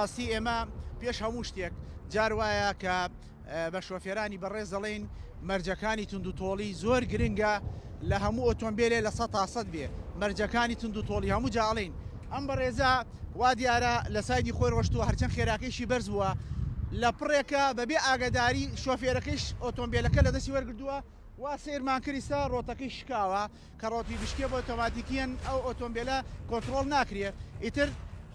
بەڕاستی ئێمە پێش هەموو شتێک جار وایە کە بە شۆفێرانی بەڕێز دەڵێن مەرجەکانی تونند و تۆڵی زۆر گرنگە لە هەموو ئۆتۆمبیلێ لە 100 بێ مەرجەکانی تونند و تۆڵی هەموو جاڵین ئەم بەڕێزە وا دیارە لە سایدی خۆی ڕۆشتووە هەرچەند خێراکەیشی بەرز بووە لە پڕێکە بەبێ ئاگداری شۆفێرەکەیش ئۆتۆمبیلەکە لە دەستی وەرگردووە وا سێرمان کردیسا ڕۆتەکەی شکاوە کە ڕۆتی بشکێ بۆ ئۆتۆماتیکیان ئەو ئۆتۆمبیلە کۆنتترۆل ناکرێت ئیتر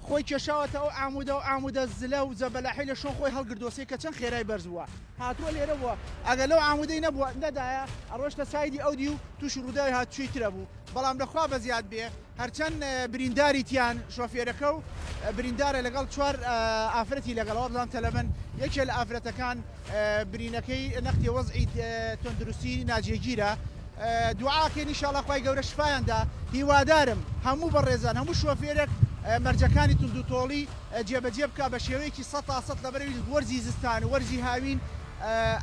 خۆی کێشاوەتە ئەو ئامودە و ئامودە زلە و زەبەلاحی لە شۆ خۆی هەڵگردۆسی کە چەند خێرای بەرز بووە هاتووە لێرە بووە ئەگە لەو ئامودەی نەبووە نەدایە ئەڕۆشتە سایدی ئەودی و تووشی ڕووداوی هاتووی ترە بوو بەڵام لەخوا بە زیاد بێ هەرچەند برینداری تیان شۆفێرەکە و بریندارە لەگەڵ چوار ئافرەتی لەگەڵەوە بڵام تەلەمەن یەکێ لە ئافرەتەکان برینەکەی نەختی وەزعی تۆندروستی ناجێگیرە دوعاکەین ئینشاڵڵا خوای گەورە شفایاندا هیوادارم هەموو بەڕێزان هەموو شۆفێرێک مەرجەکانی تونند و تۆڵی جێبەجێ بکە بە شێوەیەکی 100% لەبەرەوەی وەرزی زستان وەرزی هاوین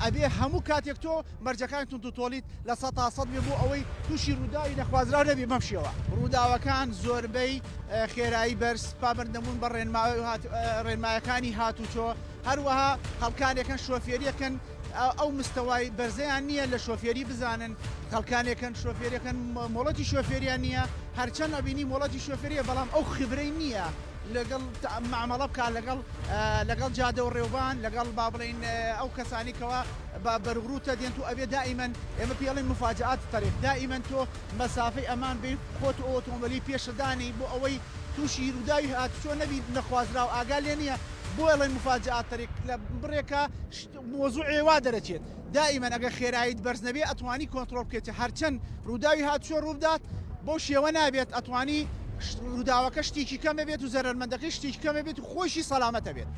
ئەبێ هەموو کاتێک تۆ مەرجەکانی تونند و تۆلیت لە 100% بێ بۆ ئەوەی تووشی ڕووداوی نەخوازراو نەبێ بەم شێوە ڕووداوەکان زۆربەی خێرایی بەرز پابندەبوون بە ڕێنمایەکانی هاتوچۆ هەروەها خەڵکانێکن شۆفێریەکەن ئەو مستەوای بەرزەیان نییە لە شۆفێری بزانن خەڵکانێکن شۆفێریەکەن مۆڵەتی شۆفێریان نییە هەرچەند ئەبینی مۆڵەتی شۆفێریە بەڵام ئەو خبرەی نییە لەگەڵ معامەڵە بکات لەگەڵ جادە و ڕێوبان لەگەڵ با بڵین ئەو کەسانیکەوە بەرگروتە دێن و ئەبێ دائیمەن ئێمە پێڵین مفاجعات تەریق دائیمەن تۆ مەسافەی ئەمان بین خۆت ئۆتۆمبیلی پێشەدانی بۆ ئەوەی تووشی ڕووداوی هاتوچۆ نەبی نەخوازراو ئاگا لێ نییە بۆ ئەڵێن مفاجعات تەریق لە بڕێکە مۆزوعێ وا دەرەچێت دائیمەن ئەگە خێراییت بەرز نەبێ ئەتوانی کۆنتترۆل بکەیت هەرچەند ڕووداوی هاتوچۆ ڕوودات بۆ شێوە نابێت ئەتوانی ڕووداوەکە شتێکی کەمە بێت و زەرمەندەکەی شتێکی کەمە بێت و خۆشی سەلامەتە بێت.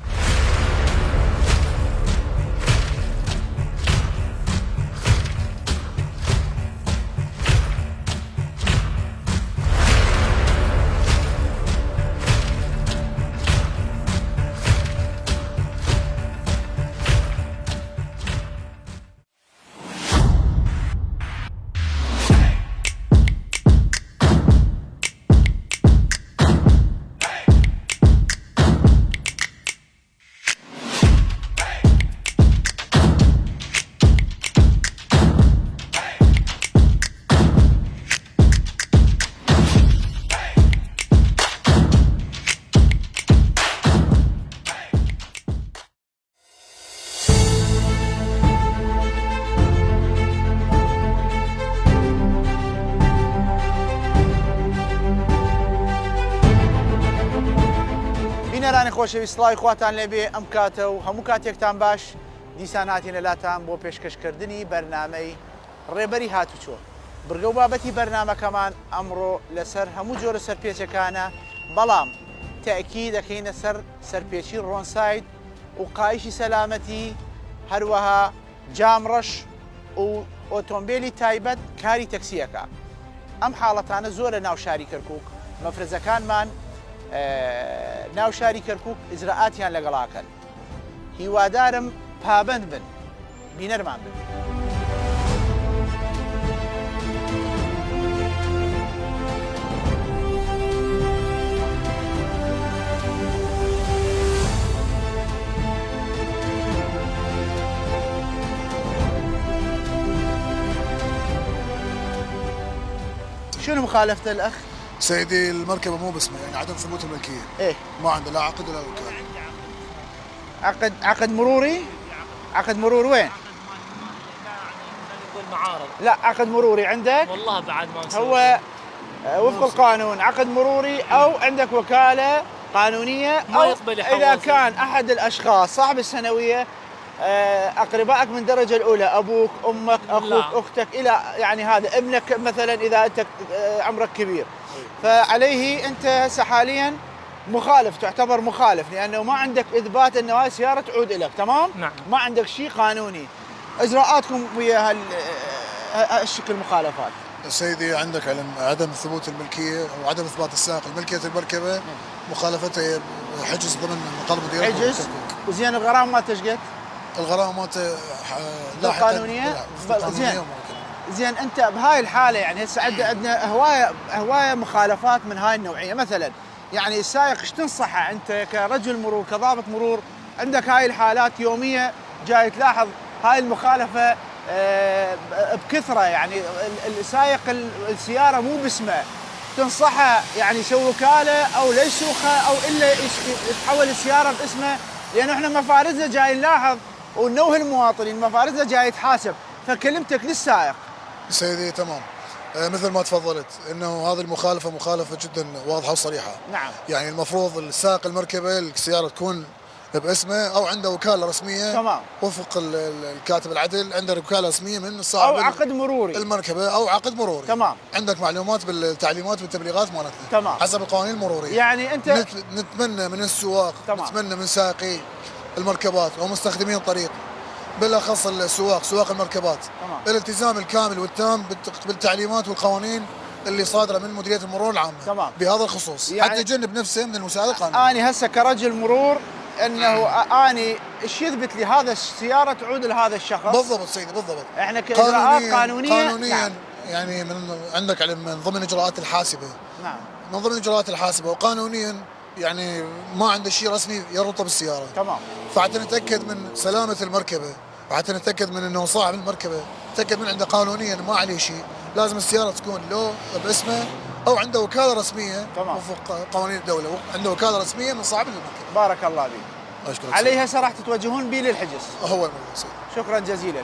بینەرانی خۆشەویست سڵاوی خواتان لێبێ ئەم کاتە و هەموو کاتێکتان باش دیسان هاتینە لاتان بۆ پێشکەشکردنی بەرنامەی ڕێبەری هاتوچۆ بڕگە و بابەتی بەرنامەکەمان ئەمڕۆ لەسەر هەموو جۆرە سەرپێچەکانە بەڵام تاکی دەکەینە سەر سەرپێچی ڕۆنساید و قایشی سەلامەتی هەروەها جامڕەش و ئۆتۆمبیلی تایبەت کاری تەکسیەکە ئەم حاڵەتانە زۆرە ناو شاری کەرکووک مەفرەزەکانمان ناو شاری کەرکووک ئیجراعاتیان لەگەڵاکەن هیوادارم پابند بن بینەرمان بن. شنو مخالفة الأخ؟ سيدي المركبة مو باسمه يعني عدم ثبوت الملكية. إيه؟ ما عنده لا عقد ولا وكالة. عقد مروري؟ عقد مرور وين؟ المعارض. لا عقد مروري عندك؟ والله بعد ما نسوي. هو وفق القانون عقد مروري أو عندك وكالة قانونية ما أو يقبل إذا كان أحد الأشخاص صاحب السنوية أقربائك من الدرجة الأولى أبوك أمك أخوك لا. أختك إلى يعني هذا ابنك مثلا إذا أنت عمرك كبير فعليه أنت هسه حاليا مخالف تعتبر مخالف لأنه ما عندك إثبات أن هاي السيارة تعود لك تمام؟ نعم. ما عندك شيء قانوني إجراءاتكم ويا هالشكل مخالفات. سيدي عندك عدم ثبوت الملكية أو عدم إثبات السائق الملكية المركبة مخالفته حجز ضمن مطالب مديرية حجز وزين الغرامة ما تشقت؟ الغرامة مالته لا قانونية؟ زين انت بهاي الحاله يعني هسه عندنا هوايه مخالفات من هاي النوعيه مثلا يعني السائق ايش تنصحه انت كرجل مرور كضابط مرور، عندك هاي الحالات يوميه جاي تلاحظ هاي المخالفه بكثره، يعني السائق السياره مو باسمه، تنصحه يعني يسوي وكاله او لا يسوقها او الا يتحول السياره باسمه، لانه احنا مفارزه جاي نلاحظ ونوه المواطنين مفارزه جاي يتحاسب، فكلمتك للسائق. سيدي تمام. مثل ما تفضلت انه هذه المخالفه مخالفه جدا واضحه وصريحه. نعم. يعني المفروض السائق المركبه السياره تكون باسمه او عنده وكاله رسميه. تمام. وفق الكاتب العدل عنده وكاله رسميه من صاحب او عقد مروري المركبه او عقد مروري. تمام. عندك معلومات بالتعليمات والتبليغات مالتنا. تمام. حسب القوانين المروريه. يعني انت نتمنى من السواق، تمام. نتمنى من سائقي المركبات ومستخدمين الطريق بالاخص سواق المركبات تمام. الالتزام الكامل والتام بالتعليمات والقوانين اللي صادره من مديريه المرور العامه. تمام. بهذا الخصوص يعني حتى يجنب نفسه من المساءله القانونيه. اني هسه كرجل مرور انه اني ايش يثبت لي هذا السياره تعود لهذا الشخص؟ بالضبط سيدي بالضبط. احنا كاجراءات قانونيه نعم. يعني عندك علم من ضمن اجراءات الحاسبه. نعم. من ضمن اجراءات الحاسبه وقانونيا يعني ما عنده شيء رسمي يربطه بالسياره. تمام. فحتى نتاكد من سلامه المركبه وحتى نتاكد من انه صاحب المركبه نتاكد من عنده قانونيا ما عليه شيء، لازم السياره تكون له باسمه او عنده وكاله رسميه. تمام. وفق قوانين الدوله عنده وكاله رسميه من صاحب المركبه. بارك الله فيك. اشكرك. علي هسه راح تتوجهون بي للحجز. هو الموضوع سيدي. شكرا جزيلا.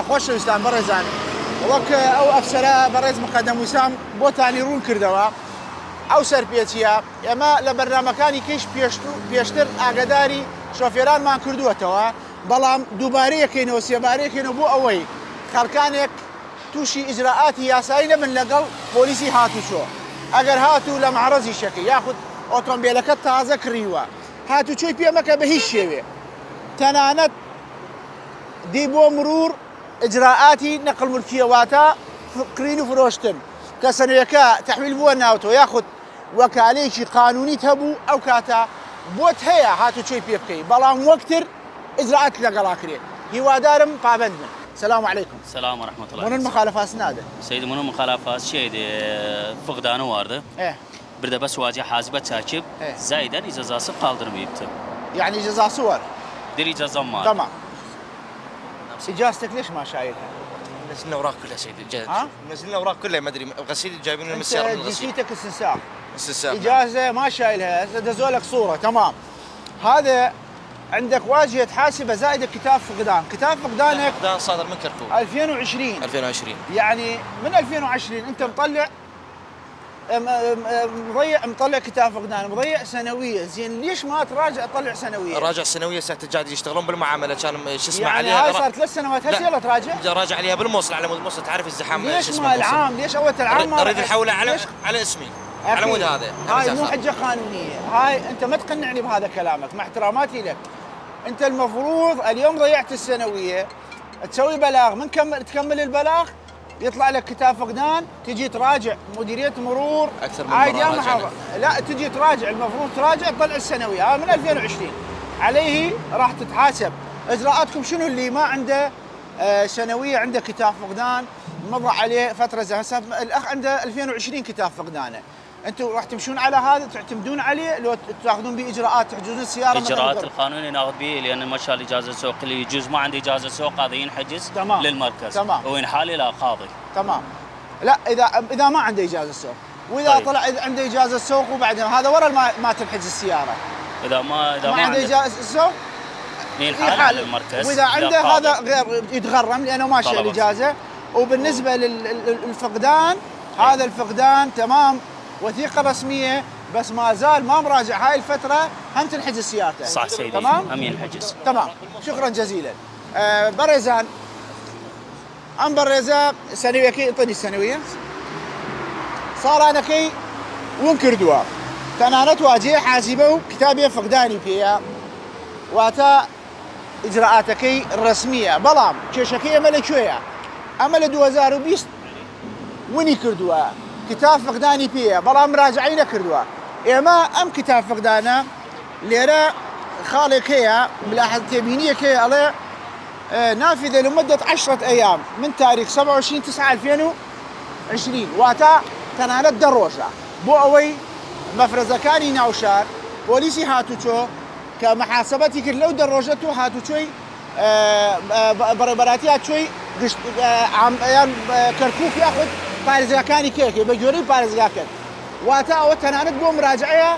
خوش الاسلام برزان وك او افسره برز مقدم وسام بوتاني رون كردوا او سر بيتيا اما لبرنامجاني كيش بيشتر اقداري شوفيران ما كردوا توا بلام دوباريه كينو سيباريه كينو بو اوي خركانك توشي اجراءات ياساينه من لقل بوليسي هاتو شو اگر هاتو لمعرضي شكي ياخذ اوتومبيلك تازه كريوا هاتو شوي بيمك بهي شيوي تنانت ديبو مرور اجراءاتي نقل ملكيه واتا كرينو فروشتن كسنويكا تحويل بو ناوتو ياخذ وكاليشي قانوني تهبو او كاتا بوت هيا هاتو شوي بيبكي بلام وقتر اجراءات لقلاكري هو دارم بابندمن. السلام عليكم. السلام ورحمة الله. من المخالفات ناده؟ سيدي من المخالفات شيء فقدان وارده. ايه. برده بس واجه حاسبة تاكب. إيه. زايدا إجازة سب قالدر بيبته. يعني جزاء صور. دير إجازة مال. تمام. اجازتك ليش ما شايلها؟ نزلنا اوراق كلها سيدي. ها؟ نزلنا اوراق كلها ما ادري غسيل جايبين من السياره من انت الغسيل. جنسيتك استنساخ. استنساخ. اجازه ما شايلها، دزوا لك صوره، تمام. هذا عندك واجهه حاسبه زائده كتاب فقدان، كتاب فقدانك فقدان صادر من كركوك 2020. 2020 يعني من 2020 انت مطلع مطلع كتاب فقدان، مضيع سنويه، زين ليش ما تراجع تطلع سنويه؟ راجع سنويه ساعه الجاد يشتغلون بالمعامله كان شو اسمه يعني عليها هاي صار 3 سنوات هسه يلا تراجع؟ راجع عليها بالموصل على مود الموصل تعرف الزحام ليش ما العام؟ ليش اول العام ما اريد نحوله على اسمي على مود هذا. هاي مو حجه قانونيه، هاي انت ما تقنعني بهذا كلامك مع احتراماتي لك. انت المفروض اليوم ضيعت السنويه تسوي بلاغ، من تكمل البلاغ يطلع لك كتاب فقدان، تجي تراجع مديريه مرور اكثر من مره لا تجي تراجع، المفروض تراجع تطلع السنويه، من 2020 عليه راح تتحاسب. اجراءاتكم شنو اللي ما عنده سنويه عنده كتاب فقدان مضى عليه فتره هسه الاخ عنده 2020 كتاب فقدانه، انتم راح تمشون على هذا تعتمدون عليه لو تاخذون به اجراءات تحجزون السياره؟ اجراءات القانوني ناخذ به لان ما شاء الله اجازه سوق اللي يجوز ما عنده اجازه سوق هذا ينحجز. تمام. للمركز. تمام. وينحال الى قاضي. تمام. لا اذا ما عنده اجازه سوق واذا طيب. طلع عنده اجازه سوق وبعدين هذا ورا ما تنحجز السياره. اذا ما عنده اجازه سوق ينحال على المركز. واذا عنده هذا غير يتغرم لانه ما شال الاجازه. وبالنسبه للفقدان هذا الفقدان تمام وثيقه رسميه بس ما زال ما مراجع هاي الفتره هم تنحجز سيارته. صح سيدي. تمام؟ هم ينحجز. تمام. شكرا جزيلا. بريزان ام بريزا سنويه كي اعطيني السنويه. صار انا كي ونكردوا تنانت واجهه حاسبه كتابيه فقداني فيها واتا اجراءاتك الرسميه بلام كشكي امل شويه امل 2020 وني كردوا كتاب فقداني فيها بلام راجعين كردوا اما ام كتاب فقدانا ليرا خالق هي ملاحظه تبينيه كي على نافذه لمده 10 ايام من تاريخ 27/9/2020 واتا تنالت دروشه بو اوي مەفرەزەکانی ناوشار پۆلیسی هاتوچۆ کە محاسبەتی کرد لەو دەڕۆژە تۆ هاتوچۆی بەڕێبەراتی هاتچۆی یان کەرکووک یاخود پارێزگاکانی کێکێ بە گوێرەی پارێزگا کرد واتە ئەوە تەنانەت بۆ مراجعەیە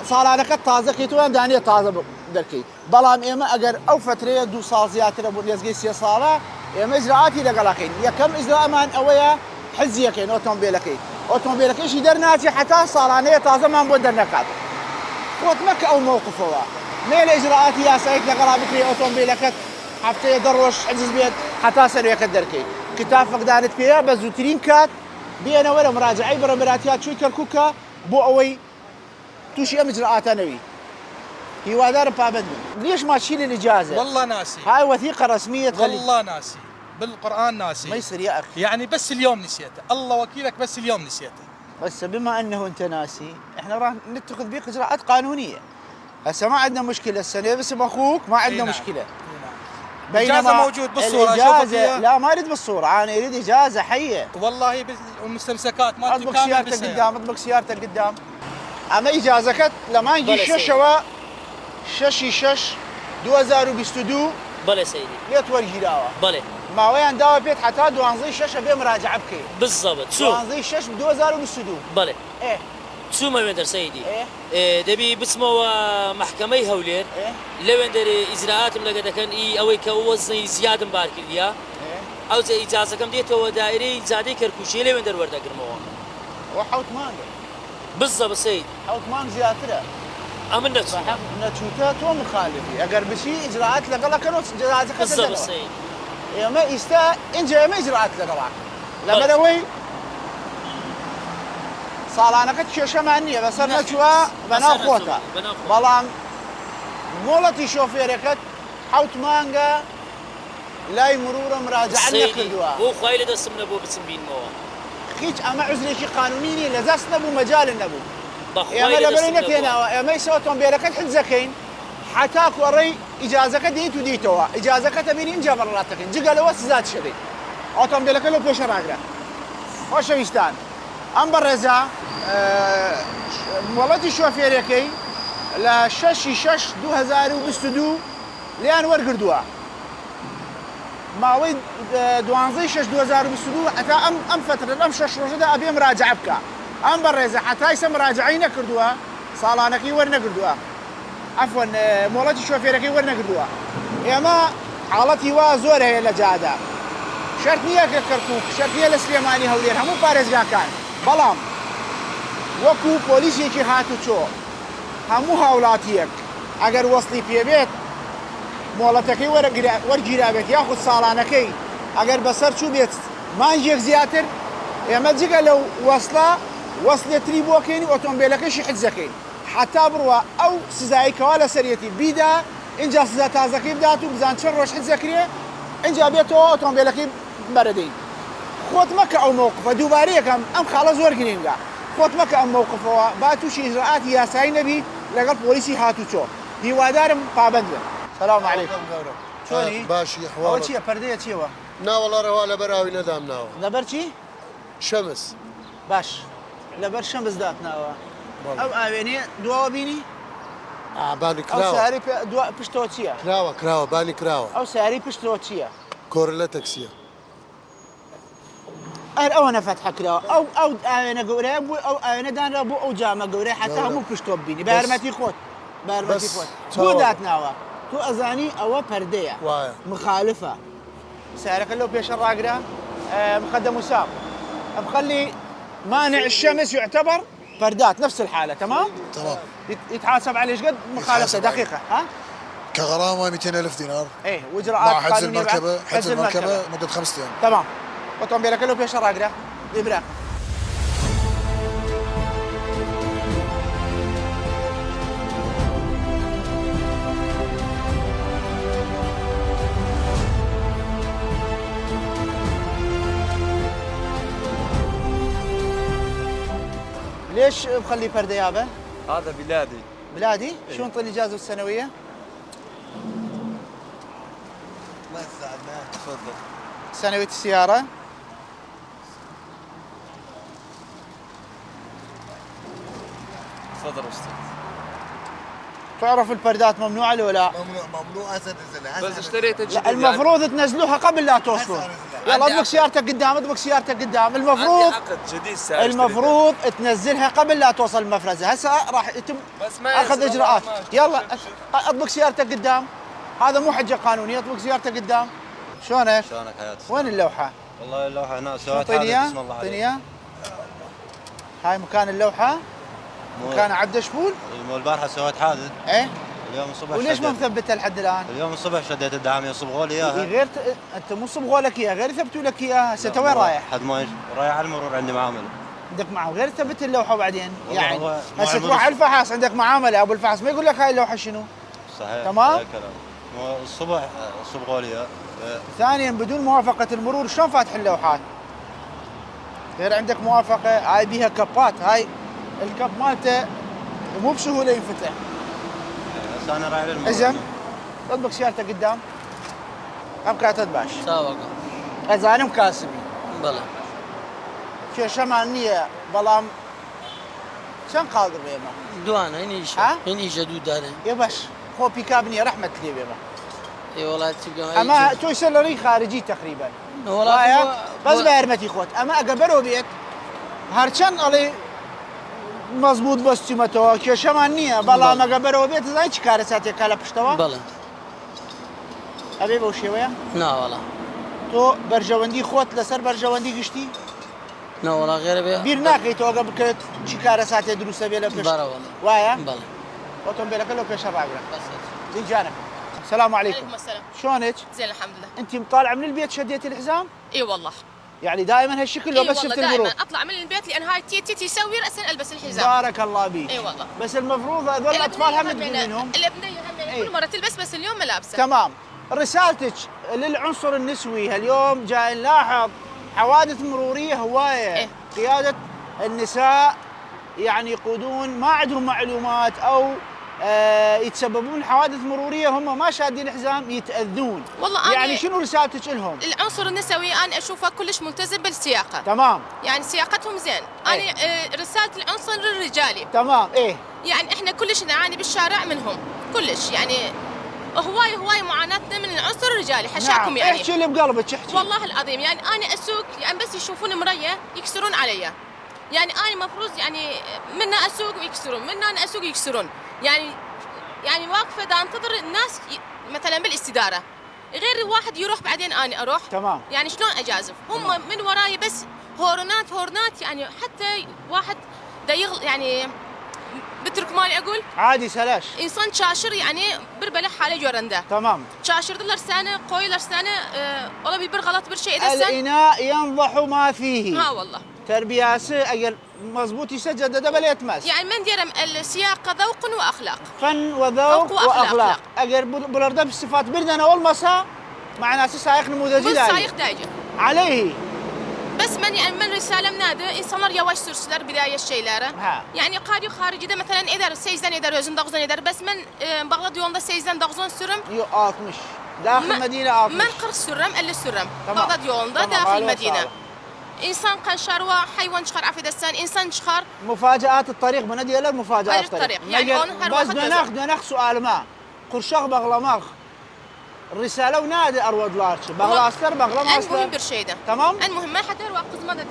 ساڵانەکە تازەکەیتەوە دانێت تازە دەکەیت بەڵام ئێمە ئەگەر ئەو فترەیە 2 ساڵ زیاترە بۆ لێزگەی 3 ساڵە ئێمە ئیجراعاتی لەگەڵەکەین یەکەم ئیجرامان ئەوەیە حجزیەکەین ئۆتۆمبیلەکەیشی دەرناچێت حتا ساڵانەیە تازەمان بۆ دەرنەکات خۆت مەکە ئەو مووقفەوە نێ لە ئیجراعاتی یاساییت لەگەڵا بکرێ ئۆتۆمبیلەکەت هەفتەیە 10 ڕۆژ حجز بێت حتا سەرەکەت دەرکەیت کتاب فەقدانت پێەیە بە زووترین کات بێنەوە لە مراجعەی بەڕێبەراتیات چووی کەرکووکە بۆ ئەوەی تووشی ئەم ئیجراعاتانەوی هیوادارم پابند بن ليش ماشيين الإجازة؟ والله ناسي هاي وثيقة رسمية والله ناسي بالقرآن ناسي ما يصير يا أخي يعني بس اليوم نسيته الله وكيلك بس اليوم نسيته بس بما أنه أنت ناسي إحنا راح نتخذ بيك إجراءات قانونية هسه ما عندنا مشكلة السنة بس أخوك ما عندنا نعم. مشكلة إجازة موجود بالصورة الإجازة لا ما أريد بالصورة أنا أريد إجازة حية والله بالمستمسكات ما أطبق سيارتك قدام أطبق سيارتك قدام أما إجازة لما نجي ششوا شش 2022 بله سيدي ليت ورجي داوا بله ما وين داوا بيت حتى دوانزي شش أبي مراجعة بكي بالضبط شو دوانزي شش 2022 بله إيه شو ما وين در سيدي إيه دبي بسمو محكمة هولير إيه لو وين در إجراءات ملقا كان إي أوي كوزن زيادة مبارك ليا إيه أو زي إجازة كم ديت هو دائري زادي كركوشي لو وين در وردا كرموه وحوت مانجا بالضبط سيدي حوت مانج زيادة أمنا شو صح نتشوتات ومخالفي أجر بشي إجراءات لقلا كانوا إجراءات بالضبط سيدي يا ما يستا إنجا ما إجراءات لقلا لما دوي صالانة كتشي شمانية بس أنا شوا بنا خوتا بلام مولتي شوفيركت حوت مانجا لا مرورة مراجعة نكردوا هو خايل ده سمنا بو بسمين مو خيج أما عذري شي قانونيني لزاس نبو مجال النبو يا ما خايل ده لبرينك سمنا هنا يا ما يسوتون بيركت حد زكين حتى كوري إجازة ديتو ديتوا إجازة تبين إنجا مراتك جيجا لو زاد شدي أوتون بيركت لو بيش راجع خوش ويستان أم برزا مولتي شوفيركي لا شش 2022 لأن ورقردوا ماوي دوانزي شش 2022 حتى أم فترة أم شش رجدا أبي مراجعة بك أم برزا حتى يسمى مراجعين كردوا صالانكي ورنا كردوا عفوا مولتي شوفيركي ورنا كردوا يا ما حالتي وازورة هي لجادة شرطنية كركوك شرطنية لسليماني هولير همو بارزقا كان بلام وكو بوليسيكي هاتو چو همو هاولاتيك اگر وصلي في بيت مولتكي ورگیرا بيت ياخد صالانكي اگر بسر چو بيت مانجيك زياتر اما جيگا لو وصلة تريبوكيني اوتومبيلكي شي حجزكين حتى بروا او سزاي كوالا سريتي بيدا انجا سزا تازكي بداتو بزان چروش حجزكري انجا بيتو اوتومبيلكي بردين خوت مكة او موقفه دوباريه كم ام خلاص ورگرينگا خوت مكة ام موقفه باتوشي اجراءات ياساي نبي لقل بوليسي هاتو چو هیوادارم پابند بن السلام عليكم شلوني باشي اول حوار شيء پرديه چیوه نا والله روا لبراوي ندام ناو لبر چی شمس باش لبر شمس دات ناوه او اويني دوا بيني باني او كراوة ساري دوا پشتو چیه كراوة باني كراوة او ساري پشتو چیه كورلا تاكسية او انا فتح كراوه او اوينه قوري او اوينه دان ربو او جامع قوري حتى همو پشتو بيني بهرمتي خوت بهرمتي بس خوت تو- بو دات ناوه تو ازاني او پرديه وايا مخالفة سعرك اللي بيش الراقرة مخدم وسام مخلي مانع الشمس يعتبر فردات نفس الحالة تمام؟ تمام يتحاسب على ايش قد مخالفة يتحاسب دقيقة ها؟ كغرامة 200,000 دينار ايه مع واجراءات حجز قانونية بعد. المركبة حجز المركبة مدة 5 أيام تمام اوتومبيلك اللي بيش الراقرة إبراك ليش مخلي فردة يابا؟ هذا بلادي بلادي؟ شو انطي الاجازة السنوية؟ ما تساعدنا تفضل سنوية السيارة تفضل استاذ. تعرف البردات ممنوعه ولا لا؟ ممنوع هسه نزلها بس اشتريت لا المفروض تنزلوها قبل لا توصلون. يلا اطبق سيارتك قدام، اطبق سيارتك قدام. المفروض عقد جديد ساعة المفروض تنزلها قبل لا توصل المفرزه. هسه راح يتم بس ما اخذ يصير اجراءات. والله ما يلا اطبق سيارتك قدام. هذا مو حجه قانونيه، اطبق سيارتك قدام. شلونك؟ شلونك حياتي؟ وين اللوحه؟ والله اللوحة هنا سويت اعطيني حادث اياها، بسم الله اعطيني عليك. اياها. هاي مكان اللوحه، مكان عبد شفول. البارحة سويت حادث. ايه اليوم الصبح وليش ما شديت. مثبتها لحد الان؟ اليوم الصبح شديت الدعم يصبغوا لي اياها. غير انت مو صبغوا لك اياها، غير يثبتوا لك اياها. هسه انت وين رايح؟ حد ما رايح على المرور عندي معاملة. عندك معامله، غير ثبت اللوحه بعدين. والله يعني هو هسه معامل تروح على الفحص، عندك معامله، ابو الفحص ما يقول لك هاي اللوحه شنو. صحيح. تمام؟ هاي كلام. الصبح صبغوا لي اياها. ثانيا بدون موافقه المرور شلون فاتح اللوحات؟ غير عندك موافقه، هاي بيها كبات، هاي الكب مالته مو بسهوله ينفتح. هسه انا رايح للمرور. اذا اطبق سيارتك قدام. ابقى تدباش. سابقا اذا انا مكاسبي. بلا شو شمانيه بلام شن قادر بيما. دوانا هنيش ها؟ هنيش جدود هذا. يبش هو بيكابني رحمه لي بيما. اي والله تبقى اما تو سلري خارجي تقريبا. والله بس بهرمتي خوت اما اقبلوا بيت هرچن علي مضبوط بس تيمتو كي شمانيه بلا ما قبلوا بيت زي چكار ساتي كالا پشتوا بلا ابي بوشيويا نا والله تو برجوندي خوت لسر برجوندي گشتي نا والله غير بيه بیر ناکەی تۆ ئەگە بکرێت چی کارە ساتێ دروستە بێ لە پێش بەڵێ وەڵێ. وایە بەڵێ ئۆتۆمبیلەکە لەو پێشە ڕاگرە زين السلام عليكم. عليكم السلام. شلونك؟ زين الحمد لله. انت مطالعه من البيت شديتي الحزام؟ اي والله. يعني دائما هالشكل لو اي بس والله شفت دائما المرور؟ اطلع من البيت لان هاي تي يسوي راسا البس الحزام. بارك الله بيك. اي والله. بس المفروض هذول الاطفال هم تقول منهم. الابنيه هم كل مره تلبس بس اليوم ملابسه. تمام. رسالتك للعنصر النسوي اليوم جاي نلاحظ حوادث مروريه هوايه. إيه؟ قياده النساء يعني يقودون ما عندهم معلومات او يتسببون حوادث مروريه هم ما شادين الحزام يتاذون. والله يعني شنو رسالتك لهم؟ العنصر النسوي انا اشوفه كلش ملتزم بالسياقه. تمام. يعني سياقتهم زين. إيه؟ انا رساله العنصر الرجالي. تمام. ايه يعني احنا كلش نعاني بالشارع منهم كلش يعني هواي معاناتنا من العنصر الرجالي حشاكم. نعم. يعني احكي اللي بقلبك احكي. والله العظيم يعني انا اسوق يعني بس يشوفون مريه يكسرون علي. يعني انا مفروض يعني منا اسوق ويكسرون، منا انا اسوق ويكسرون. يعني واقفه دا انتظر الناس مثلا بالاستداره، غير واحد يروح بعدين انا اروح. تمام. يعني شلون اجازف؟ هم من وراي بس هورنات يعني حتى واحد دا يعني بترك مالي اقول عادي سلاش. انسان شاشر يعني بربله حاله جورنده. تمام. شاشر دلر سنه قوي لرسانه والله بيبر غلط برشيء دسن. الاناء ينضح ما فيه. ها والله. تربياسي اجل مضبوط يسجل دبل يتمس. يعني من ديرم السياقه ذوق واخلاق. فن وذوق واخلاق. اجل بلرده بالصفات بردنا اول مساء مع ناس سائق نموذجي دايجي. سائق دايجي. عليه. بس من رساله منادى انسانlar yavaş sürsüler بدايه şeylere. Yani قاري خارجي de مثلا eder 8'den eder özün 9'dan eder بس من بغداد yolunda 8'den 9'dan sürüm. 60 داخل المدينه 60. من 40 sürüm 50 sürüm. بغداد yolunda داخل المدينه. انسان كان شروه حيوان شخر عفيد السان انسان شخر. مفاجات الطريق بندي له مفاجات الطريق. يعني بس ناخذ سؤال ما قرشاق بغلماخ الرساله ونادي ارواد لارش بغلاستر بغلا ماستر. المهم برشيده. تمام. المهم ما حد يروح قزمه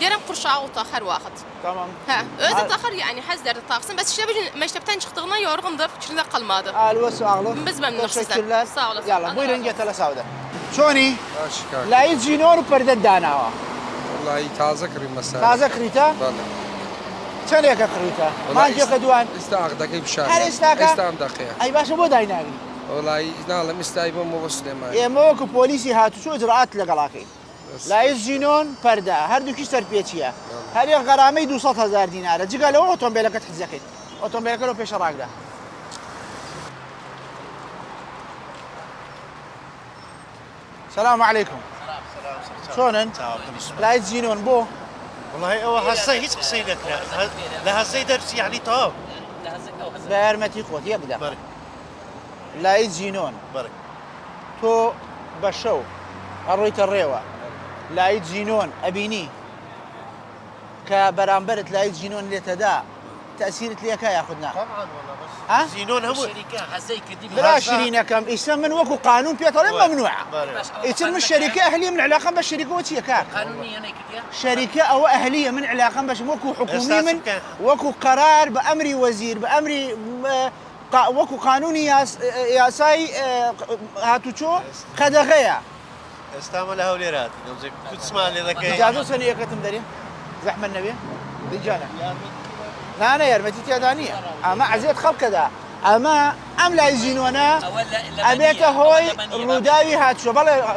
ديرم قرشاق وطاخر واخد. تمام. ها özü taxır yani hazır taxsın bes işte bugün meştepten çıktığına yorgundur içinde kalmadı. الوس اغلط. Biz memnunuz sizden. Teşekkürler. Sağ olasın. يلا buyurun getele savda. شوني؟ اشكرك. لا يجينور وبردد داناوا. والله تازه كريم مساء. تازه كريتا؟ بله. كم يا كريتا؟ ما جا كدوان. استاق دقيق بشار. هل استاقا؟ استام دقيقة. اي باشا مو دايناغي. والله نعلم استايبون مو بس لما. يا موكو بوليسي هاتو شو اجراءات لقلاقي؟ لا يجينون بردا هردو كي سربيتيا. هل يا غرامي 200,000 دينار. جي قالوا اوتومبيلك تحزقي. اوتومبيلك لو بيش راقده. السلام عليكم. شلونن؟ لا يجينون بو. والله هو هسه هيك قصيدك لا هسه درس يعني طاب بارمتي قوت يقدر. برك لا يجينون. برك تو بشو الرويت الريوة لا يجينون أبيني كبرامبرت لا يجينون لتدا تأثير ليك ياخذنا طبعا والله بس ها زينون هم الشركة هزي كدي بلا شرينا كم يسمى وكو قانون بيطلع ممنوعة بله. يتم الشركة أهلية من علاقة بالشركة وتشي كار قانوني أنا كدي شركة أو أهلية من علاقة باش وكو حكومي أستاذ من سكان. وكو قرار بأمر وزير بأمر وكو قانوني يا ساي هاتو شو خدغيا استعمل هولي رات كنت تسمع لي ذاك إجازة سنية كتم دري زحمة النبي رجالة لا أنا يرمتي تيادانية أما عزيت خلق كذا أما أم لا يزينونا أبيك هوي روداوي هات شو بلا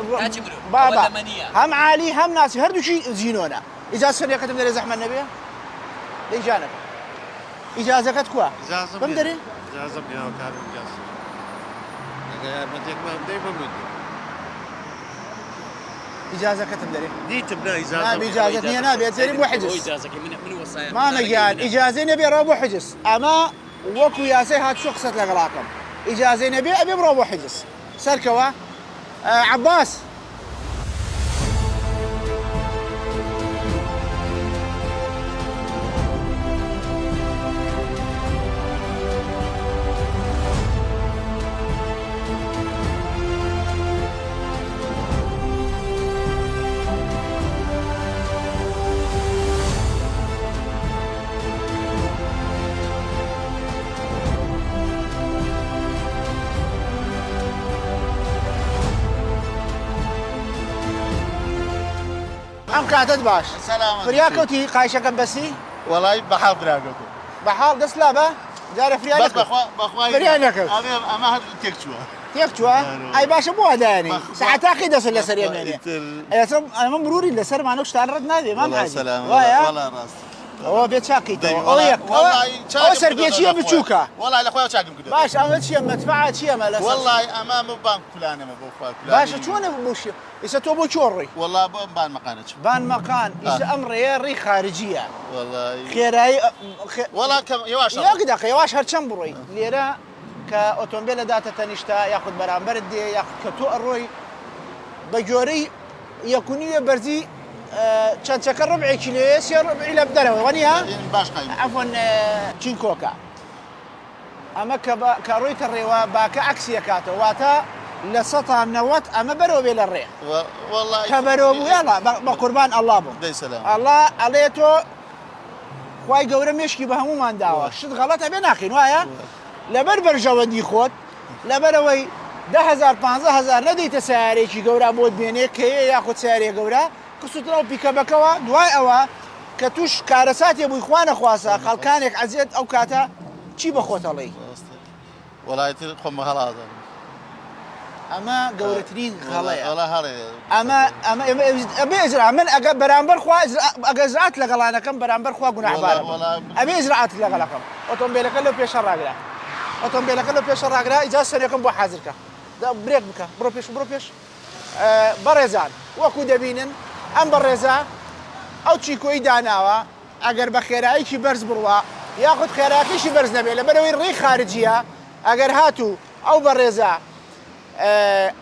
بابا هم عالي هم ناسي هردو شيء زينونا إجازة سنية كتم دري زحمة النبي رجالة إجازة كتكوا إجازة كم دري إجازة بيا وكان إجازة أنا بديك ما بدي بمد إجازة كتم دري دي تبنا إجازة نابي إجازة نية نابي أتسيري بوحجز إجازة من وصايا ما مجال إجازة نبي رابو حجز أما وكو ياسي هات شخصة لغلاكم إجازة نبي أبي برابو حجز سركوا عباس أم كاتد باش سلام فرياكوتي قايشة كم بسي والله بحاول راقكم بحال دس لابا جارة بس فريانك بخواي فريانك أما هاد تكشوا تيكتوا أي باشا مو هداني ساعة أخي دس اللي سر يميني أنا ما مروري اللي سر ما نقش تعرض نادي ما معي والله راس هو بيت شاكيتو أو سر بيتشيه بتشوكا والله الأخوة شاكم كده باش أنا تشيه مدفعة تشيه ما والله أمام بانك فلان ما بوفا باشا شو أنا بوش إذا توبو شوري والله بان مكانك بان مكان إذا أمر يري خارجية والله خيراي والله كم يواش يقدر يواش هرشمبري ليرا كأوتومبيل داتا تنشتا ياخذ برامبر دي ياخذ كتو الروي بجوري يكوني برزي كان شكر ربع كيلو يصير ربع إلى بدره ونيها باش قايم عفوا تشينكوكا أما كرويت الريوا باك عكسية كاتو واتا لسطها منوت أما برو بيل الريح والله كبرو يلا بقربان الله بو دي سلام الله عليتو خواي قورة مشكي بهمو ما نداوة شد غلط أبي ناخين وايا لبربر جوادي خود لبروي 10,000 15,000 نديت سعري كي قورة بود بيني كي ياخد سعري قورة قصة لو بيكا بكوا دواي أوا كتوش كارسات يبو إخوانا خواسا خلقانك عزيز أو كاتا چی بخوت علي والله تقوم خلاص أما قولتنين خلايا والله هاري أما أبي أزرع من برامبر خوا أزرعت لقلانا كم برامبر خوا قنا عبارة أبي أزرعت لقلاكم أوتومبيلك لو بيش الراجلة أوتومبيلك لو بيش الراجلة إجازة يكون بو حاضرك ده بريك بك بروفيش برزان وكو دبينن أم برزا أو تشيكو إيداناوا أجر بخير أي شيء برز بروا ياخذ خيرات ايش برز نبي لما يري خارجيه اگر هاتو او برزا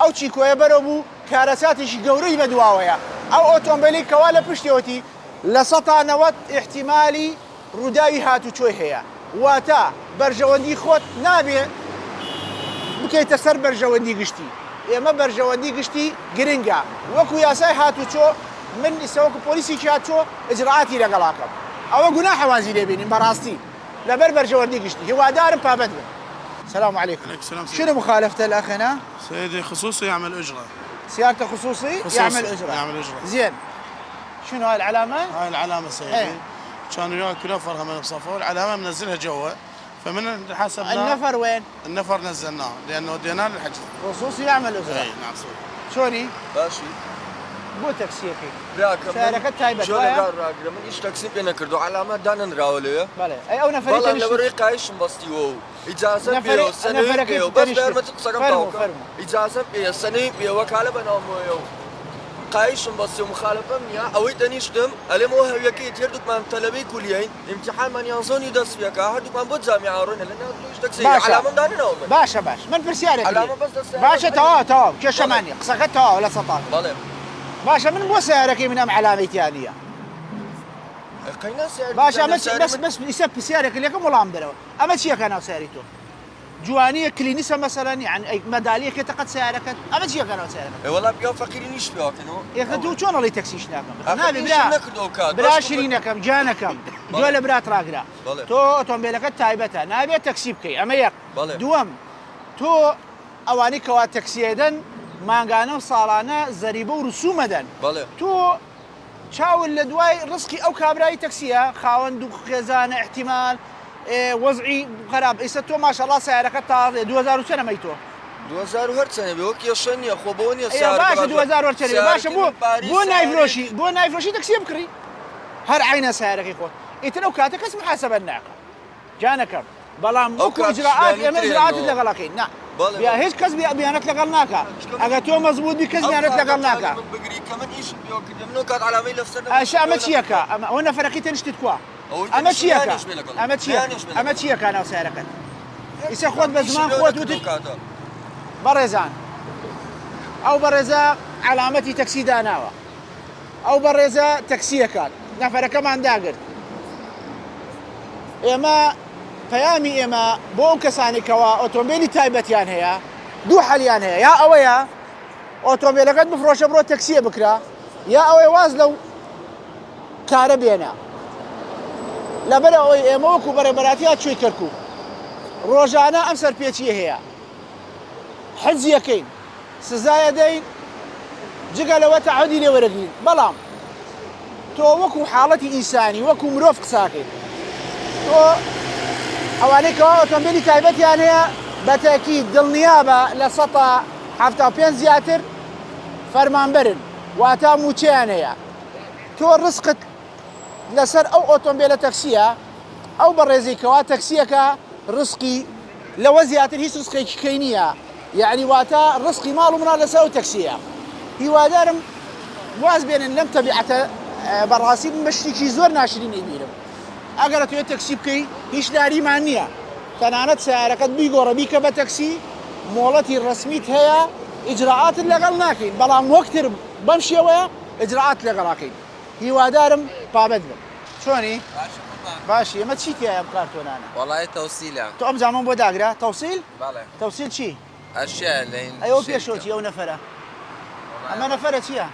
او تشيكو بربو كارسات شي قوري بدواويا او اوتومبيلي كوالا بشتيوتي لسطا نوت احتمالي روداي هاتو شوي هي واتا برجوندي خوت نابي بكي تسر برجوندي قشتي اما برجوندي قشتي جرينجا وكو ياساي هاتو شو من يسوكو بوليسي شاتو اجراءاتي لقلاكم أو قناح حوازي لبيني براستي لبربر جوردي قشتي هو دار بابدل. السلام عليكم. شنو مخالفته الأخ هنا؟ سيدي خصوصي يعمل أجرة. سيارته خصوصي يعمل أجرة. يعمل أجرة. زين. شنو هاي العلامة؟ هاي العلامة سيدي. كانوا ياكلوا نفرها من بصفوا العلامة منزلها جوا فمن حسبنا النفر وين؟ النفر نزلناه لأنه وديناه للحجز. خصوصي يعمل أجرة. اي نعم سيدي. شوني؟ باشي. بو تاكسيكي ساركت تايبت ويا راجل من ايش تاكسي بينا كردو علامات دانا نراوليه بله اي او نفري والله نوري قايش مبستيو اجازه بيو سنه بيو بس دار ما تقصرم توك اجازه بيو سنه بيو وكاله بنامو قايش مبستيو مخالفه يا اوي دنيشدم المو هيكي تردك من طلبي كليين امتحان من ينزون يدس فيك هادوك من بود جامعه رون لان ايش تاكسي علامه دانا نوم باشا من برسيارك علامه بس باشا تو كيف شماني قصقت تو ولا سطات بله باشا من بو سيارك من ام علامه ثانيه قينا سعر باشا بس يسب سيارك اللي كم والله عم دروا اما شيء كان سيارته جوانيه كلينيسا مثلا يعني اي مداليه كتقد سيارك اما شيء كان سيارك والله بقى فقيرين ايش بياكلوا يا اخي تو شلون اللي تاكسيش ناكم نابي بلا شرينكم جانكم دول برات راقرا تو اوتومبيلك تايبتها نابي تاكسي بكي اما ياك دوام تو اواني كوا تاكسيدن مانغانا صالانا زريبه ورسومدن تو شاول لدواي رزقي او كابراي تاكسيها خاوند خزانه احتمال وضعي خراب إيستو ما شاء الله سعرك تاع 2000 سنه ميتو 2000 هر سنه بيوك يشن يا خوبوني سعر باشا 2000 سنه باشا بو نايفروشي تاكسي بكري هر عينه سعرك يا خو لو كاتك اسم حسبناك جانك بلام اكو اجراءات اجراءات لغلاقين نعم بيا هيك كسب بيانات لغلناك اجا تو مزبوط بكسب بيانات لغلناك بقري كمان ايش بيوك دمنو كات على ميل فسر اشياء متشيكا هنا فرقيت نشتتكوا اما تشيكا انا وسعرك يسا خود بزمان خود وتت برزان او برزا علامتي تاكسي داناوا او برزا تاكسي كان نفر كمان داقر اما فيامي اما بون كساني كوا اوتومبيلي تايبتيان هي دو حاليان هي يا اويا اوتومبيل قد مفروشه برو تاكسي بكره يا اوي وازلو كاربينا لا بلا اوي اموكو بربراتيات شوي كركو روجانا امسر بيتشي هي حجي كاين سزايدين جقل وتعودي لي ورقين بلام تو وكو حالتي انساني وكو مرافق ساكن تو اوانيك اوتومبيلي تايبتي يعني بالتاكيد دل نيابه لسطا حفتا بين زياتر فرمان برن واتا موتشانيا تو رزقت لسر او اوتومبيل تاكسيا او بريزي كوا تاكسيكا رزقي لو زياتر هي رزقي كينيا يعني واتا رزقي مالو من لسر تاكسيا هي وادارم واز بين لم تبعته براسي مشتكي زور ناشرين يبينم اگر تو تاكسي بكي هیچ داری معنیه تنانت سعركت بيقور بيك بتاكسي مولتي الرسميت هي اجراءات لغل ناكين بلام وقتر بمشي ويا اجراءات لغل ناكين هي وادارم بابدبن شلوني باشي ما تشيتي يا بكارتون انا والله توصيل يعني تو ام زمان بو داغرا توصيل بله توصيل شي اشياء لين ايوه بيشوتي او نفره اما نفره شيا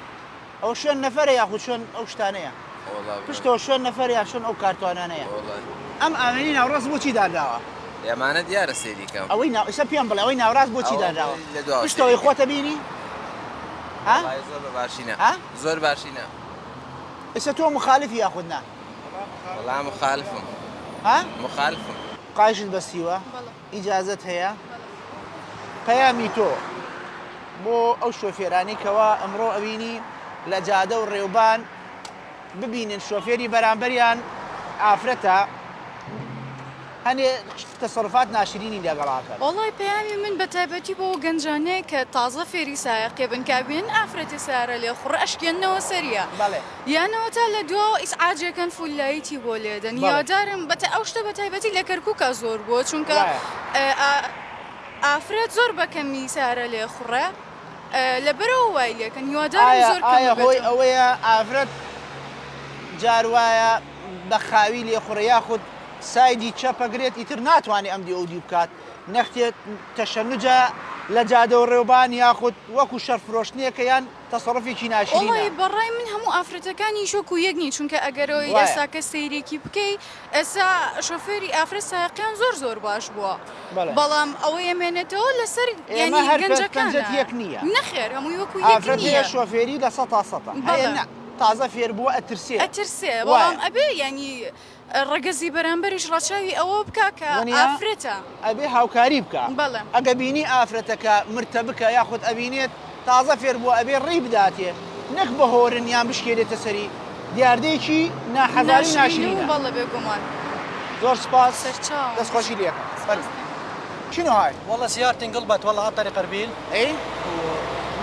او شلون نفره ياخذ شلون او شتانيه والله پشتو شلون نفر یا شلون او کارتوانانه والله ام امنين او راس بو چی دار داوا يا معنا ديار السيدي كم اوينا اسبيان بلا اوينا او راس بو چی دار داوا پشتو اخوته بيني ها والله زور باشينا ها زور باشينا اساتو مخالف ياخذنا والله مخالفهم ها مخالفهم قايش بسيوا اجازه هي قيامي تو بو او شوفيراني كوا امرو ابيني لجاده والريوبان ببين الشوفيري برامبريان عفرتها هني تصرفات ناشرين اللي قراها والله بيامي من بتابتي بو جنجاني كتازه فيري سائق بن كابين عفرتي ساره اللي اخر اشكينا سريع بله يعني وتلا دو اسعاجه كان فولايتي بولدن يا دارم بتا اوشت بتابتي لكركوكا زور بو چونك عفرت زور بكمي ساره اللي اخر لبرو وايلي كان يا دارم زور كم هو اويا عفرت جاروايا بخاوي لي اخر ياخذ سايدي تشابا جريت يتر ناتواني امدي اودي بكات نختي تشنجا لجاده والريوبان ياخذ وكو شرف روشنيه كيان تصرفي شي ناشرين والله براي من همو افريتا كان يشوكو يغني چونك اگروي اسا كسيري كي بكي اسا شوفيري افريت سايقيان زور باش بوا بلام او يمنته لسر يعني جنجا كان يكنيه نخير همو يوكو يغني افريت شوفيري لسطا هي تازه فير بوا الترسيه بلام ابي يعني الرقزي برامبريش رشاوي او بكاكا افريتا ابي هاوكاري بكا بلا اقبيني افرتك مرتبكه ياخذ ابينيت تازه فير بو ابي الريب داتي نكبه هورن يا مشكله تسري ديارديشي نا حزاري ناشرين والله بيقومان زور سباس بس خوشي ليك شنو هاي؟ والله سيارتي انقلبت والله على طريق اربيل اي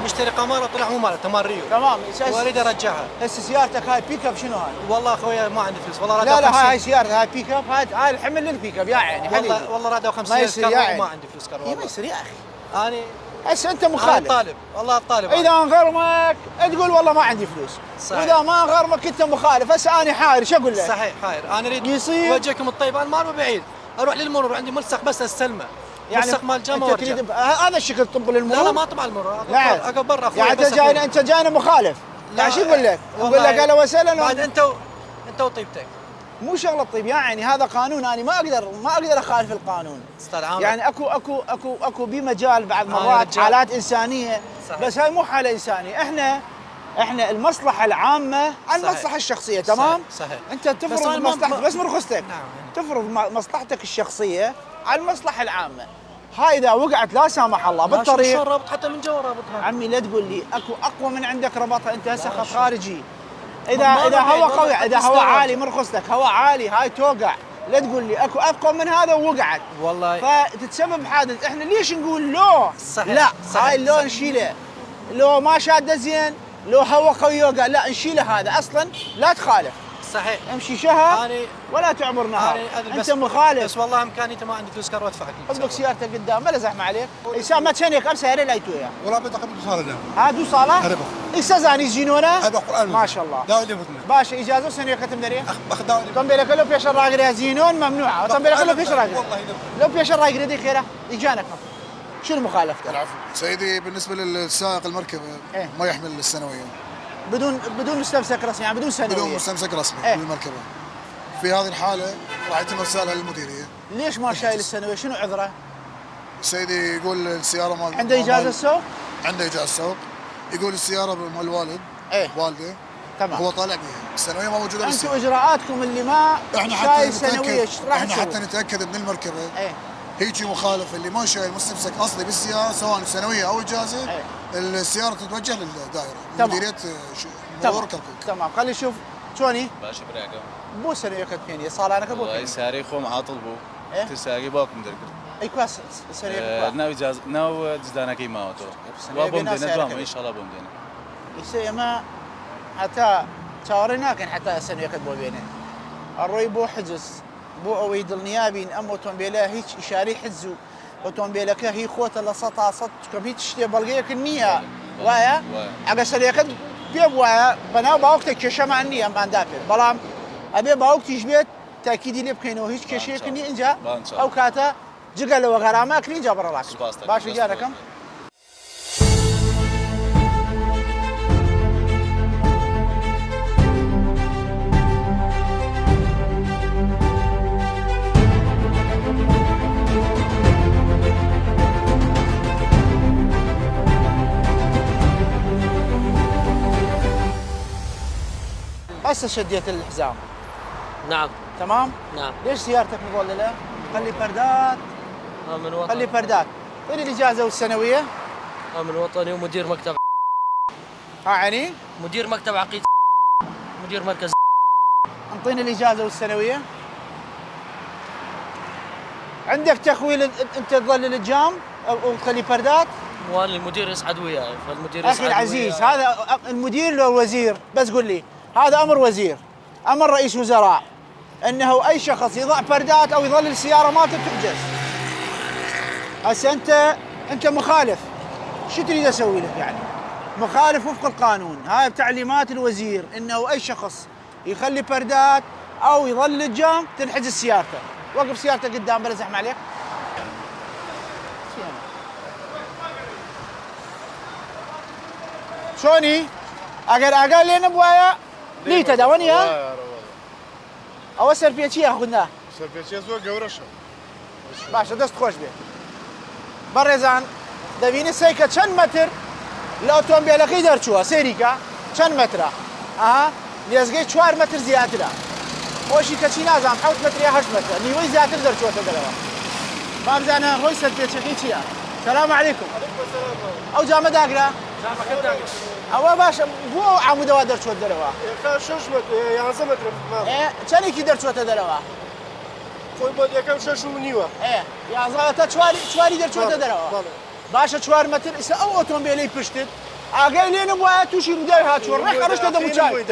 مشتري قمارة طلع مو مالته مال ريو تمام واريد ارجعها هسه سيارتك هاي بيك اب شنو هاي؟ والله اخويا ما عندي فلوس والله لا هاي سيارة هاي بيك اب هاي الحمل للبيك اب يا عيني والله راد 50 كرو وما عندي فلوس كرو ما يصير يا اخي انا هسه انت أنا مخالف. طالب والله الطالب. اذا انغرمك تقول والله ما عندي فلوس. صحيح. واذا ما انغرمك انت مخالف. هسه انا حاير شو اقول لك؟ صحيح حاير. انا اريد يصير اوجهكم الطيب، انا ما اروح بعيد، اروح للمرور عندي ملصق بس استلمه. يعني ملصق مال جامعه انت تريد هذا الشكل طب للمرور؟ لا ما طبعا المرور، لا اقف برا اخوي. يعني انت جاينا مخالف. يعني شو اقول لك؟ اقول لك اهلا وسهلا. بعد انت وطيبتك. مو شغله طيب، يعني هذا قانون، انا ما اقدر اخالف القانون. استاذ عامر، يعني اكو بمجال بعض مرات حالات انسانيه. صحيح. بس هاي مو حاله انسانيه، احنا المصلحه العامه عن المصلحه الشخصيه. تمام. صحيح. انت تفرض مصلحتك بس من رخصتك. تفرض مصلحتك الشخصيه على المصلحه العامه. هاي اذا وقعت لا سامح الله بالطريق، شو رابط حتى من جوا رابطها. عمي لا تقول لي اكو اقوى من عندك ربطها. انت هسه خط خارجي. اذا هوا قوي، اذا هوا عالي من رخصتك، هوا عالي هاي توقع. لا تقول لي اكو اقوى من هذا ووقعت والله، فتتسبب حادث. احنا ليش نقول لو؟ صحيح. لا صحيح. هاي اللو نشيله. لو ما شاده زين، لو هوا قوي يوقع، لا نشيله. هذا اصلا لا تخالف. صحيح. امشي شهر ولا تعبر نهار. انت مخالف. بس والله امكانيتي ما عندي فلوس كار وادفع لك. اطبق سيارتك قدام بلا زحمه عليك. انسان ما تشنيك امس هري لايتو يا ولا بدك قبل صالة هادو صالة؟ هربا استاذاني زينونا؟ هذا قرآن ما شاء الله. داولي بدنا باشا اجازه سنه كتم دري؟ أخ داولي طنبيله كله بيش الراقري زينون ممنوعه. طنبيله كله بيش الراقري. والله لو بيش الراقري دي خيره يجانك. شنو مخالفتك؟ العفو سيدي. بالنسبه للسائق المركبه ما يحمل السنويه بدون مستمسك رسمي، يعني بدون سنويه. بدون مستمسك رسمي للمركبه. في هذه الحاله راح يتم ارسالها للمديريه. ليش ما شايل السنويه؟ شنو عذره؟ سيدي يقول السياره مال عنده اجازه سوق؟ عنده اجازه سوق. يقول السياره مال الوالد والده تمام، هو طالع بها، السنويه ما موجوده انتم اجراءاتكم اللي ما شايل سنويه ايش راح احنا تسوي؟ حتى نتاكد من المركبه هيجي مخالف اللي ما شايل مستمسك اصلي بالسياره سواء سنويه او اجازه. السياره تتوجه للدائره مديريه مرور كركوك. تمام. خلي نشوف شوني باشا براقه بو سنويه كتفيني صار انا كبو والله ساريخو مع طلبو تساقي باكم درك اي كواس سنويه ناو جاز ناو دزدانا كي ماوتو وابوم دينا دوام ان شاء الله بوم دينا يسوي ما حتى شاورنا كان حتى سنويه كتبوا بينه الروي بو حجز بو اويد النيابين ام اوتومبيلا هيك اشاري حزو اوتومبيلا هي خوته لسطا صد كبيت تشتي بلغيك النيه وايا اجا سنويه كت بيبوا بنا باوقتك كشمع النيه ما دافع بلام ابي باوقتي جبت تاكيد لي بكينو هيك كشي كني انجا او كاتا جقل وغرامه كني جابر لك باش جاركم. هسه شديت الحزام. نعم. تمام؟ نعم. ليش سيارتك مظلله؟ خلي فردات. من وطني. خلي فردات. خذي الاجازه والسنويه. من وطني ومدير مكتب. يعني؟ مدير مكتب عقيد. مدير مركز. انطيني الاجازه والسنويه. عندك تخويل انت تظلل الجام او تخلي فردات؟ والله المدير يسعد وياي، فالمدير اخي العزيز هذا المدير لو الوزير بس قول لي هذا امر وزير، امر رئيس وزراء انه اي شخص يضع فردات او يظلل السياره مالته تحجز. هسه انت مخالف، شو تريد اسوي لك يعني؟ مخالف وفق القانون، هاي بتعليمات الوزير انه اي شخص يخلي فردات او يظلل الجام تنحجز سيارته. وقف سيارتك قدام بلا زحمه عليك. شوني؟ اقل لين بوايا ليتا دوانيا او سرفيتشي اخذنا سرفيتشي زو قورشه باشا دست خوش بيه برزان دبيني سيكا چند متر الاوتومبيل کی درچوا سيريكا چند متر ليزگي 4 متر زيادة خوشي كچي نازم 7 متر يا 8 متر نيوي زيادة درچوا تدلوا ما بزانا هوي سرفيتشي چيا السلام عليكم. او جامه داقرا جامه كداقرا او باشا بو عمود وادر شو دروا يا 6 متر يا 10 متر ايه چني کی در شو تدروا خوي بود يكم 6 ونيوا ايه يا زلمه چواري در شو تدروا باشا 4 متر اس او اوتومبيلي پشتت اگه لين بو توشي بداي هات ور خرجت دم چاي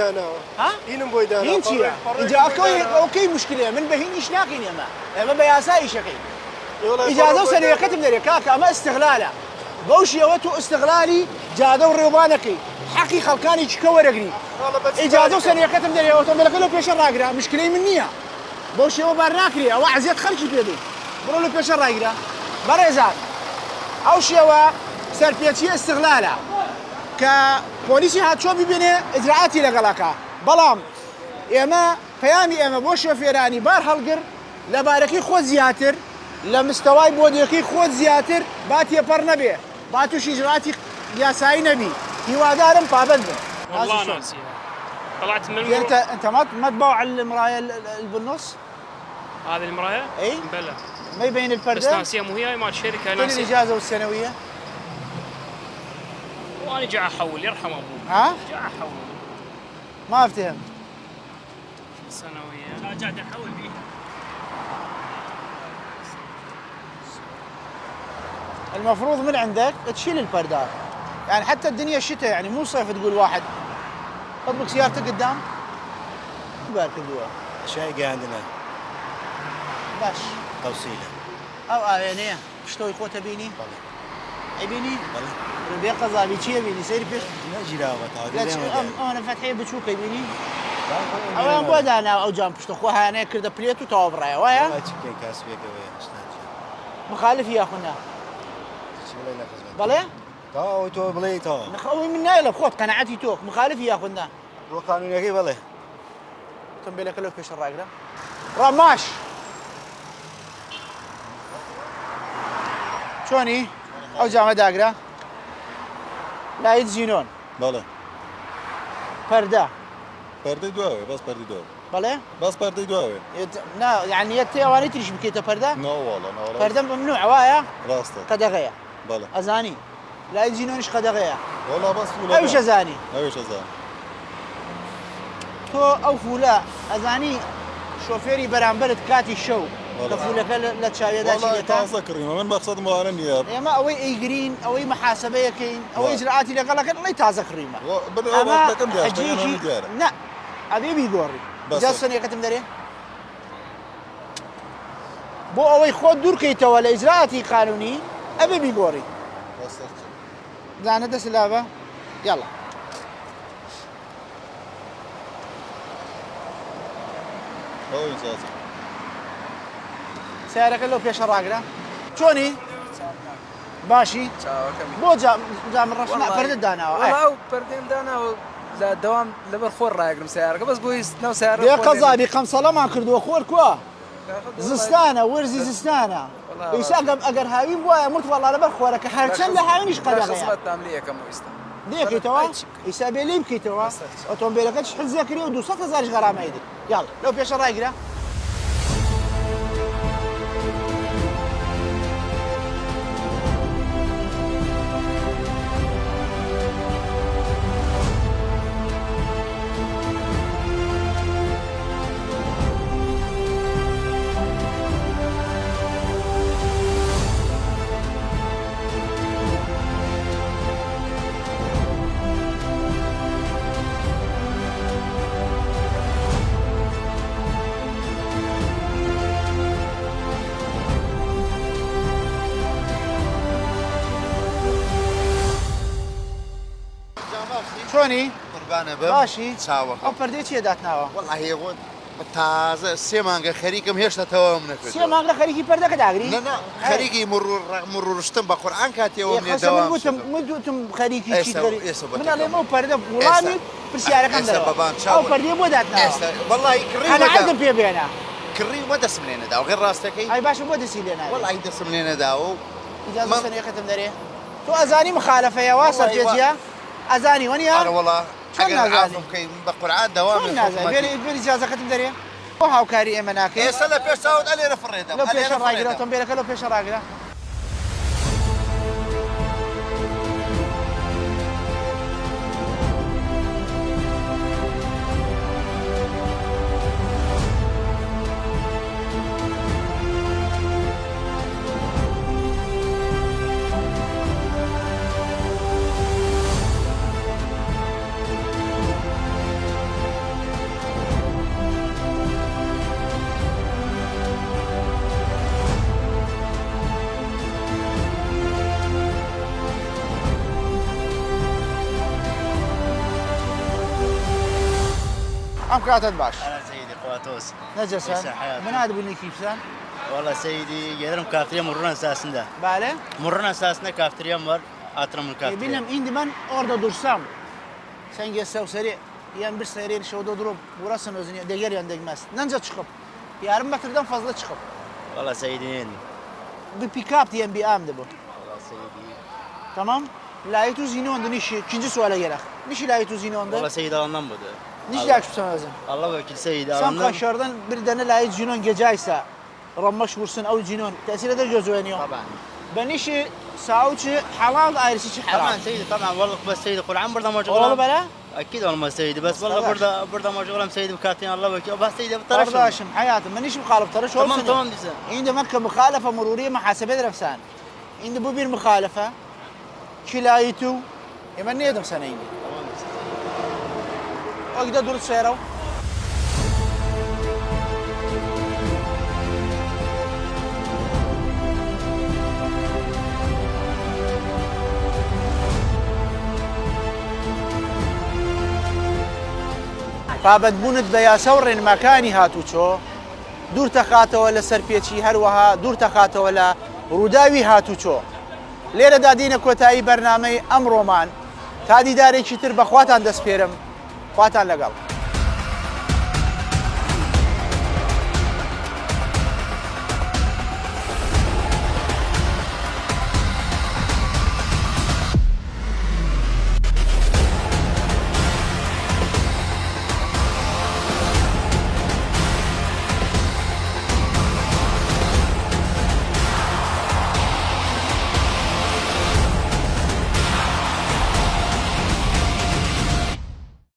ها هين بويدانا هين چيا انت اوكي مشكله من بهين ايش لاقين يما ما بياساي شقي اجازه وسنه كتب دري كاكا ما استغلاله بەوشی ئەوە تۆ ئستغلالی جادە و ڕێوبانەکەی حەقی خەڵکانی چکە وەرەگری ئیجازە و سەنیەکەتم دەرێ ئۆتۆمبیلەکە لەو پێشە ڕاگرا مشکلەی من نییە بەوشی ئەوە بار ناکرێ ئەوە عەزیەت خەڵکی پێدەی بڕۆ لە پێشە ڕاگرا بەڕێزان ئەو شێوە سەرپێچی ئستغلالە کە پۆلیسی هاتچۆ ببینێ ئجراعاتی لەگەڵەکە بەڵام ئێمە پەیامی ئێمە بۆ شۆفێرانی بار هەڵگر لە بارەکەی خۆت زیاتر لە مستەوای بۆدیەکەی خۆت زیاتر با تێپەڕ نەبێ با تووشی ئجراعاتی یاسایی نەبی هیوادارم پابند بن والله ناسي طلعت من انت ما تباوع المرايه بالنص هذه المرايه؟ اي بلى ما يبين الفرده بس ناسيه مو هي مال الشركه كل ناسيه الاجازه والسنويه وانا جاي احول يرحم ابوك ها؟ جاي احول ما افتهم السنويه لا قاعد احول بيها المفروض من عندك تشيل الفردات يعني حتى الدنيا شتاء يعني مو صيف تقول واحد اطبق سيارتك قدام بارك الله شاي عندنا باش توصيله او يعني شتوي خوته بيني يبيني ربي قضا چی بینی سری پیش انا فتحي بچوك يبيني او ام بود انا او جام پشت خو هانه کرده پلیت و تو برای وایا مخالف يا اخونا بله تو تو بلي تو نخوي من نايله خوت قناعتي توك مخالف يا اخونا رو قانوني كي بلي تنبيلك له فيش الراجله رماش شوني او جامعه داقره لا يتزينون بله فرده پرده دوه بس پرده دوه بله بس پرده دوه لا يعني يتي اواني تريش بكيته فرده لا والله لا والله فرده ممنوع وايا راسته قدغيه بله ازاني لا يتزينونش قدغيه والله بس فولا ايش ازاني ايش ازاني تو او فولا ازاني شوفيري برامبرت كاتي الشو كفولك لا تشاوي دا والله تازه كريمه من مقصد مو انا نياب يا ما اوي ايجرين اوي محاسبه كاين او اجراءاتي لقالك الله تازه كريمه اما حجيجي لا ابي بيغوري جالسني كتم دري بو اوي خود دور كيته ولا اجراءاتي قانوني ابي بيغوري زانه دسلابه يلا هو اجازه سيارك لو فيها شراقنا شوني باشي بو جام الرشنا فرد دانا والله فردين دانا لا دوام لبر خور رايقرم سيارك بس بويس نو سيارك يا قزابي قمصله ما كردو خور كوا زستانه ورزي زستانه يساق اقر هاوي بو مرت والله لبر خورك حرشن لهاوينش قدغه خصمت عمليه كم ويستا ديكي توا يسابي لي بكي توا اوتومبيلك شحال ذاكري ودو 6000 غرامه يدي يلا لو فيها شراقنا شوني؟ قربانه بم باشي ساوە ئەو پەردەی چیە داتناوە؟ والله هێڵ تازە سێ مانگە خەریکم هێشتا تەواو نەکرد سێ مانگ لە خەریکی پەردەکە داگری؟ خەریکی مڕشتم بە قورئان کاتێەوە منێ دەوام وتم خەریکی چیت من ئەڵێم ئەو پەردە وڵامی پرسیارەکەم دەرەوە ئەو پەردەی بۆ داتناوە والله قەناعەتم پێ بێنە کڕی وە دەسم لێ نەداوە غێر ڕاستەکەی ئای باشە بۆ دەسی لێ ناوێت والله دەسم لێ نەداوە و ئیجازە سەنیەکەتم دەرێ تۆ ئەزانی مخالەفەیەوە سەرپێچیە ئەزانی وەنیە؟ ئەرە وەڵا ئەگەر عافم بکەین بە قورئان دەوام بێری ئیجازەکەتم دەرێ بۆ هاوکاری ئێمە ناکەی ئێستا لە پێش چاوت ئەلێرە فڕێدەم لەو پێشە ڕاگرە ئۆتۆمبیلەکە لەو پێشە ڕاگرە ام كاتت باش انا سيدي قواتوس نجسا من هذا بني كيفسان والله سيدي جدرم كافتريا مرنا اساسنده باله مرنا اساسنا كافتريا مر اترم الكافتريا bilmem indi ben orada dursam sen geçse seri yani bir seri şurada durup burasın özünü deger yan degmez. Nence çıkıp yarım metreden fazla çıkıp. والله سيدي Bir pick-up diyen bir amdı bu. والله سيدي Tamam. Layıtı zini onda nişi. İkinci suale gerek. Nişi layıtı zini onda? والله سيدي alandan budu. Nişi layıtı sana özün? Allah vekil seyidi Sen alandan. kaşardan bir tane layıtı zinon geceyse rammaş vursun av zinon tesir eder gözüveniyor. طبعا. Ben işi savuçu halal ayrısı için haram. طبعا سيدي طبعا والله بس سيدي قرآن برضه ما Oğlu böyle? اكيد والله سيدي بس والله برضه ما شغلهم سيدي بكاتين الله وكيل بس سيدي بطرش Kardeşim hayatım ben işi muhalif tarış olsun. tamam tamam diyorsun. Şimdi Mekke muhalefe mururiye muhasebe ederim sen. Şimdi bu bir muhalefe. Kilayitu. Ben ne yedim sana şimdi? O gide durup seyrav. فابدبونت بيا سور مكاني هاتوچو دور تخاته ولا سرپیچی هروها دور تخاته ولا روداوی هاتوچو لێرە دادینە کۆتایی بەرنامەی ئەمڕۆمان تا دیدارێکی تر بە خواتان دەسپێرم خواتان لەگەڵ